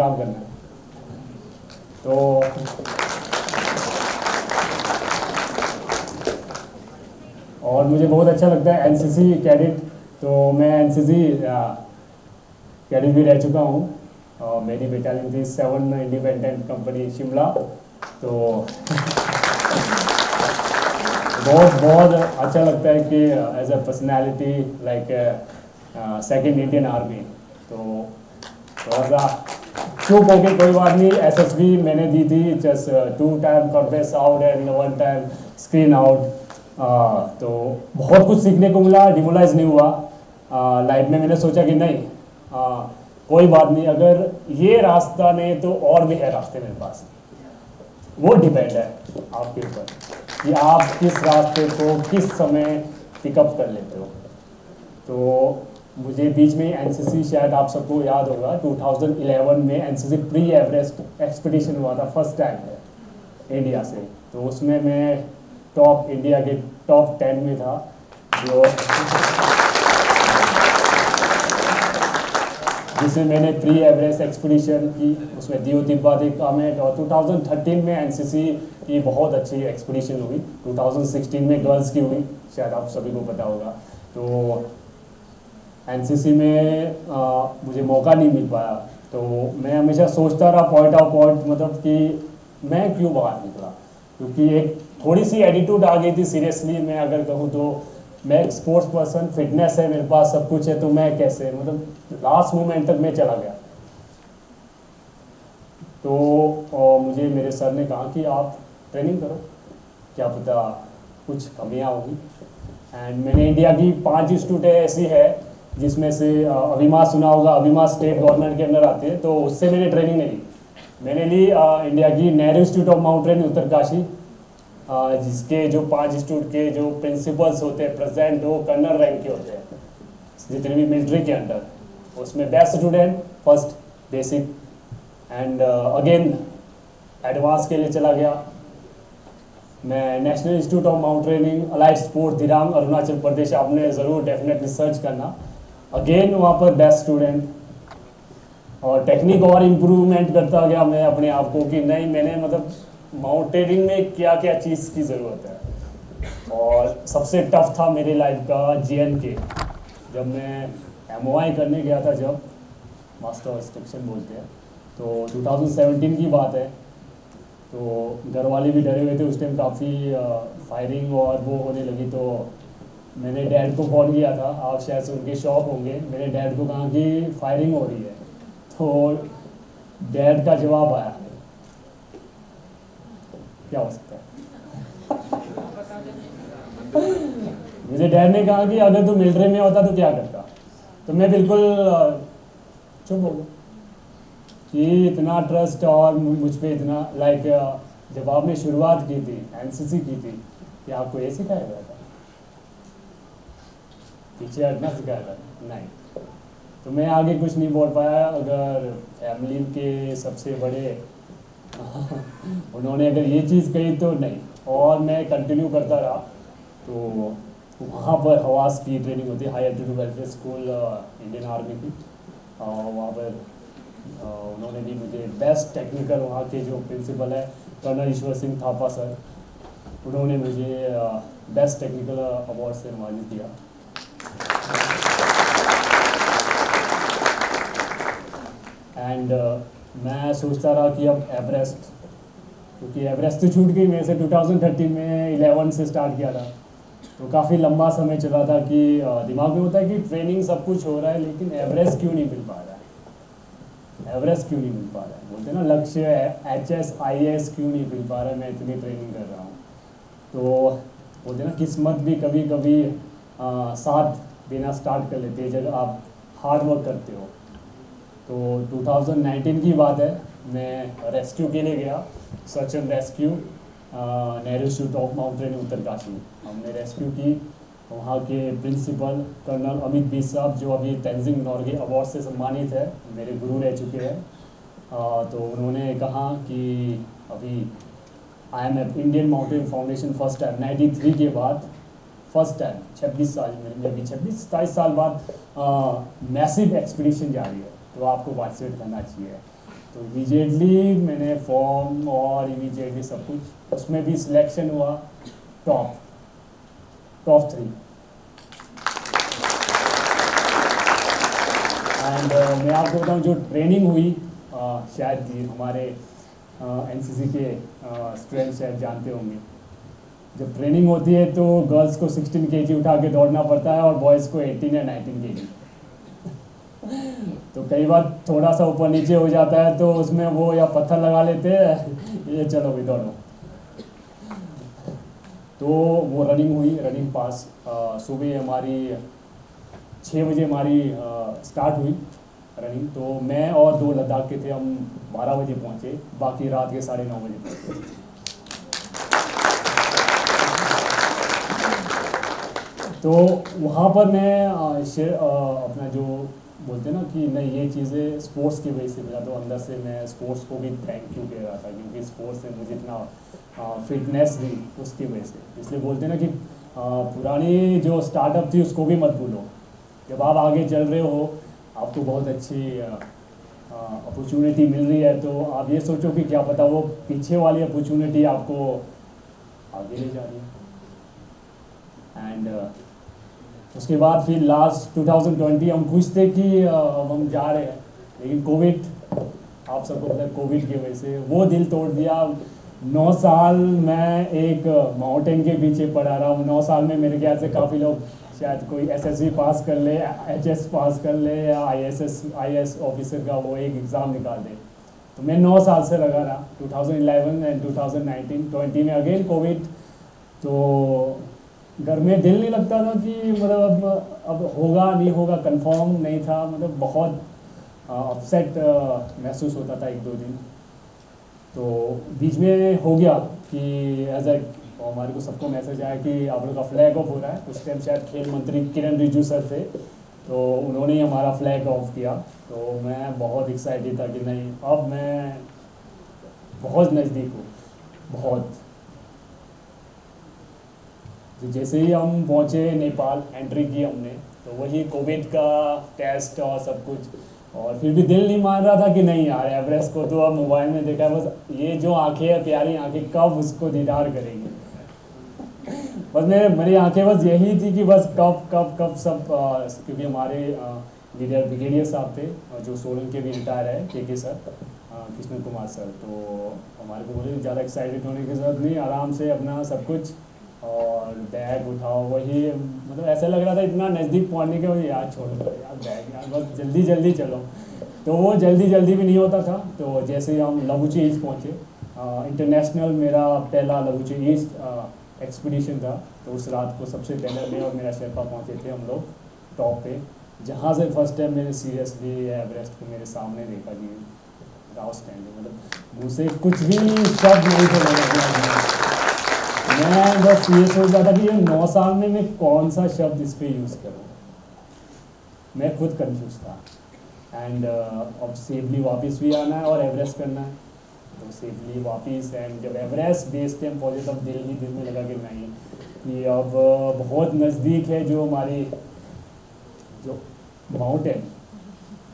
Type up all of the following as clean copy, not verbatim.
काम करना है। तो और मुझे बहुत अच्छा लगता है एनसीसी कैडेट। तो मैं एनसीसी कैडेट भी रह चुका हूँ और मेरी बटालियन थी 7 इंडिपेंडेंट कंपनी शिमला। तो बहुत बहुत अच्छा लगता है कि as a personality like second Indian army. तो थोड़ा सा चुप होके कोई बात नहीं, एसएसबी मैंने दी थी just 2 time conference out and 1 time screen out. तो बहुत कुछ सीखने को मिला, डिमोलाइज नहीं हुआ। लाइफ में मैंने सोचा कि नहीं, कोई बात नहीं, अगर ये रास्ता नहीं तो और भी है रास्ते मेरे पास। वो डिपेंड है आपके ऊपर कि आप किस रास्ते को किस समय पिकअप कर लेते हो। तो मुझे बीच में एनसीसी, शायद आप सबको याद होगा, 2011 में एनसीसी प्री एवरेस्ट एक्सपीडिशन हुआ था फर्स्ट टाइम इंडिया से। तो उसमें मैं टॉप इंडिया के टॉप 10 में था। जो जिसमें मैंने प्री एवरेस्ट एक्सपीडिशन की, उसमें दियो तिब्बत कामेट। और 2013 में एनसीसी की बहुत अच्छी एक्सपीडिशन हुई। 2016 में गर्ल्स की हुई, शायद आप सभी को पता होगा। तो एनसीसी में मुझे मौका नहीं मिल पाया। तो मैं हमेशा सोचता रहा पॉइंट ऑफ पॉइंट, मतलब कि मैं क्यों बाहर निकला, क्योंकि एक थोड़ी सी एटीट्यूड आ गई थी। सीरियसली मैं अगर कहूँ तो मैं एक स्पोर्ट्स पर्सन, फिटनेस है मेरे पास, सब कुछ है, तो मैं कैसे, मतलब लास्ट मोमेंट तक मैं चला गया। तो मुझे मेरे सर ने कहा कि आप ट्रेनिंग करो, क्या पता कुछ कमियाँ होगी। एंड मैंने इंडिया की 5 इंस्टीट्यूट ऐसी है जिसमें से अभिमा सुना होगा, अभिमा स्टेट गवर्नमेंट के अंदर आते हैं। तो उससे मैंने ट्रेनिंग नहीं ली। मैंने ली इंडिया की Nehru institute of mountain Uttarkashi, जिसके जो 5 इंस्टीट्यूट के जो प्रिंसिपल्स होते हैं प्रेसिडेंट वो कर्नल रैंक के होते हैं जितने भी मिलिट्री के अंडर। उसमें best student first basic and again advance के लिए चला गया। मैं national institute of mountaineering allied sport Dirang Arunachal Pradesh, आपने ज़रूर डेफिनेटली सर्च करना। अगेन वहाँ पर बेस्ट स्टूडेंट, और टेक्निक और इम्प्रूवमेंट करता गया मैं अपने आप को कि नहीं, मैंने मतलब माउंटेनिंग में क्या क्या चीज़ की ज़रूरत है। और सबसे टफ था मेरी लाइफ का जीएनके, जब मैं एमओआई करने गया था, जब मास्टर ऑफ इंस्ट्रक्शन बोलते हैं। तो 2017 की बात है। तो घर वाले भी डरे हुए थे उस टाइम, काफ़ी फायरिंग और वो होने लगी। तो मैंने डैड को फ़ोन किया था, आप शायद से उनके शॉप होंगे। मैंने डैड को कहा कि फायरिंग हो रही है। तो डैड का जवाब आया, क्या हो सकता है। मुझे डैड ने कहा कि अगर तू मिलिट्री में होता तो क्या करता। तो मैं बिल्कुल चुप हो गया कि इतना ट्रस्ट और मुझ पे इतना लाइक, जब आपने शुरुआत की थी, एनसीसी की थी, कि आपको ये सिखाया गया था, पीछे हटना सिखाया था? नहीं। तो मैं आगे कुछ नहीं बोल पाया। अगर फैमिली के सबसे बड़े उन्होंने अगर ये चीज़ कही तो नहीं, और मैं कंटिन्यू करता रहा। तो वहाँ पर हवास की ट्रेनिंग होती है, high altitude welfare school Indian army की। और वहाँ पर उन्होंने भी मुझे बेस्ट टेक्निकल, वहाँ के जो प्रिंसिपल है कर्नल ईश्वर सिंह थापा सर, उन्होंने मुझे बेस्ट टेक्निकल अवार्ड से नवाजित किया। एंड मैं सोचता रहा कि अब एवरेस्ट, क्योंकि एवरेस्ट तो छूट गई मेरे से। 2013 में 11 से स्टार्ट किया था। तो काफ़ी लंबा समय चला था कि दिमाग में होता है कि ट्रेनिंग सब कुछ हो रहा है, लेकिन एवरेस्ट क्यों नहीं मिल पा रहा है, एवरेस्ट क्यों नहीं मिल पा रहा है। बोलते हैं ना लक्ष्य HS IAS क्यों नहीं मिल पा रहा है, मैं इतनी ट्रेनिंग कर रहा हूँ। तो बोलते हैं ना किस्मत भी कभी कभी साथ देना स्टार्ट कर लेती है जब आप हार्ड वर्क करते हो। तो 2019 की बात है, मैं रेस्क्यू के लिए गया, search and rescue Nehru institute of mountain Uttarkashi. हमने रेस्क्यू की। वहाँ के प्रिंसिपल कर्नल अमित बी साहब, जो अभी तेंजिंग नॉर्गे अवार्ड से सम्मानित है, मेरे गुरु रह चुके हैं। तो उन्होंने कहा कि अभी IM Indian mountain foundation first time 93 के बाद फर्स्ट टाइम 26 साल में, अभी 26-27 साल बाद मैसिव एक्सपीडिशन जा रही है, तो आपको पार्टिसिपेट करना चाहिए। तो इमीडिएटली मैंने फॉर्म और इमीडिएटली सब कुछ, उसमें भी सिलेक्शन हुआ टॉप टॉप 3। एंड मैं आपको बताऊं जो ट्रेनिंग हुई, शायद ये हमारे एनसीसी के स्टूडेंट शायद जानते होंगे, जब ट्रेनिंग होती है तो गर्ल्स को 16 केजी उठा के दौड़ना पड़ता है और बॉयज़ को 18 या 19 केजी। तो कई बार थोड़ा सा ऊपर नीचे हो जाता है तो उसमें वो या पत्थर लगा लेते हैं ये चलो भी दौड़ो। तो वो रनिंग हुई, रनिंग पास। सुबह हमारी 6 बजे हमारी स्टार्ट हुई रनिंग। तो मैं और 2 लद्दाख के थे, हम 12 बजे पहुँचे, बाकी रात के 9:30 बजे पहुँचे। तो वहाँ पर मैं अपना जो बोलते हैं ना कि नहीं ये चीज़ें स्पोर्ट्स की वजह से मिला, तो अंदर से मैं स्पोर्ट्स को भी थैंक यू कह रहा था, क्योंकि स्पोर्ट्स ने मुझे इतना फिटनेस दी उसकी वजह से। इसलिए बोलते हैं ना कि पुरानी जो स्टार्टअप थी उसको भी मत भूलो। जब आप आगे चल रहे हो, आपको बहुत अच्छी अपॉर्चुनिटी मिल रही है, तो आप ये सोचो कि क्या पता वो पीछे वाली अपॉर्चुनिटी आपको आगे ले जा रही है। एंड उसके बाद फिर लास्ट 2020 हम खुश थे कि अब हम जा रहे हैं, लेकिन कोविड, आप सबको पता है, कोविड की वजह से वो दिल तोड़ दिया। 9 साल मैं एक माउंटेन के पीछे पड़ा रहा हूँ। 9 साल में मेरे ख्याल से काफ़ी लोग शायद कोई एसएसबी पास कर ले, एचएस पास कर ले, या आईएएस ऑफिसर का वो एक एग्ज़ाम निकाल दे। तो मैं 9 साल से लगा रहा, 2011 एंड 2019 में अगेन कोविड। तो घर में दिल नहीं लगता था कि मतलब अब होगा नहीं होगा, कंफर्म नहीं था, मतलब बहुत अपसेट महसूस होता था 1-2 दिन। तो बीच में हो गया कि एज ए हमारे को सबको मैसेज आया कि आप लोग का फ्लैग ऑफ हो रहा है। उस टाइम शायद खेल मंत्री किरण रिजिजू सर थे, तो उन्होंने ही हमारा फ्लैग ऑफ किया। तो मैं बहुत एक्साइटेड था कि नहीं अब मैं बहुत नज़दीक हूँ, बहुत। तो जैसे ही हम पहुँचे नेपाल, एंट्री की हमने, तो वही कोविड का टेस्ट और सब कुछ, और फिर भी दिल नहीं मान रहा था कि नहीं यार एवरेस्ट को तो अब मोबाइल में देखा है, बस ये जो आंखें हैं, प्यारी आंखें, कब उसको दीदार करेंगे। बस मेरी आंखें बस यही थी कि बस कब कब कब सब क्योंकि हमारे लीडर ब्रिगेडियर साहब थे जो सोलन के भी रिटायर है, के सर, कृष्ण कुमार सर। तो हमारे को बोले ज़्यादा एक्साइटेड होने की ज़रूरत नहीं, आराम से अपना सब कुछ और बैग उठाओ। वही मतलब ऐसा लग रहा था इतना नज़दीक पहुंचने के बाद यार छोड़ दो यार बैग, यार बस जल्दी जल्दी चलो। तो वो जल्दी जल्दी भी नहीं होता था। तो जैसे ही हम लबुची ईस्ट पहुँचे, इंटरनेशनल मेरा पहला लबुची ईस्ट एक्सपीडिशन था। तो उस रात को सबसे पहले मैं और मेरा शेरपा पहुँचे थे हम लोग टॉप पे, जहाँ से फर्स्ट टाइम मैंने सीरियसली एवरेस्ट को मेरे सामने देखा कि राव स्टैंडिंग, मतलब मुझसे कुछ भी शब्द नहीं थे। मैं बस ये सोच रहा था कि ये 9 साल में मैं कौन सा शब्द इस पर यूज़ करूँ, मैं खुद कंफ्यूज था। एंड अब सेफली वापस भी आना है और एवरेस्ट करना है, तो सेफली वापस। एंड जब एवरेस्ट बेस कैंप पहुँचे तब दिल में लगा कि नहीं, कि अब बहुत नज़दीक है जो हमारी जो माउंटेन।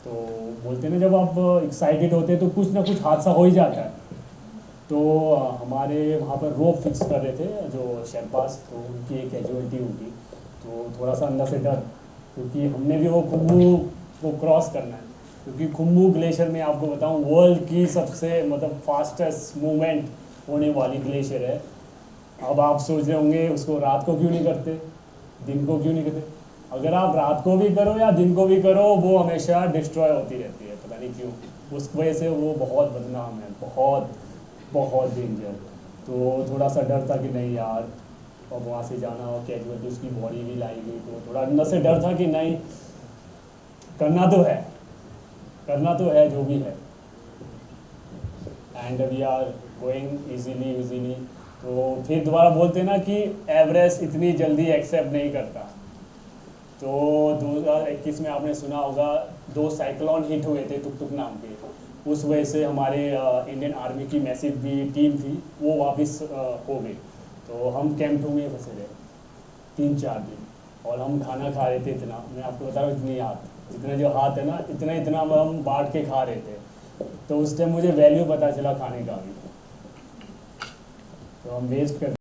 तो बोलते हैं ना जब आप एक्साइटेड होते हैं तो कुछ ना कुछ हादसा हो ही जाता है। तो हमारे वहाँ पर रोप फिक्स कर रहे थे जो शेरपास, तो उनकी एक कैजुअलिटी होगी, तो थोड़ा सा अंदर से डर, क्योंकि हमने भी वो खुम्बू को क्रॉस करना है। क्योंकि खुम्बू ग्लेशियर में आपको बताऊं वर्ल्ड की सबसे मतलब फास्टेस्ट मूवमेंट होने वाली ग्लेशियर है। अब आप सोच रहे होंगे उसको रात को क्यों नहीं करते, दिन को क्यों नहीं करते। अगर आप रात को भी करो या दिन को भी करो, वो हमेशा डिस्ट्रॉय होती रहती है, पता नहीं क्यों, उस वजह से वो बहुत बदनाम है, बहुत बहुत डेंजर। तो थोड़ा सा डर था कि नहीं यार अब वहाँ से जाना और कैजुअलिटी उसकी बॉडी भी लाई गई, तो थोड़ा अंदर से डर था कि नहीं करना तो है, करना तो है जो भी है। And we are going easily. तो फिर दोबारा बोलते हैं ना कि एवरेस्ट इतनी जल्दी एक्सेप्ट नहीं करता। तो 2021 में आपने सुना होगा 2 साइक्लोन हिट हुए थे तुक नाम के, उस वजह से हमारे इंडियन आर्मी की मैसिव भी टीम थी वो वापस हो गई। तो हम कैंप 2 में फंसे रहे 3-4 दिन, और हम खाना खा रहे थे इतना, मैं आपको बता रहा हूँ इतनी हाथ, जितना जो हाथ है ना इतना हम बांट के खा रहे थे। तो उस टाइम मुझे वैल्यू पता चला खाने का भी, तो हम वेस्ट कर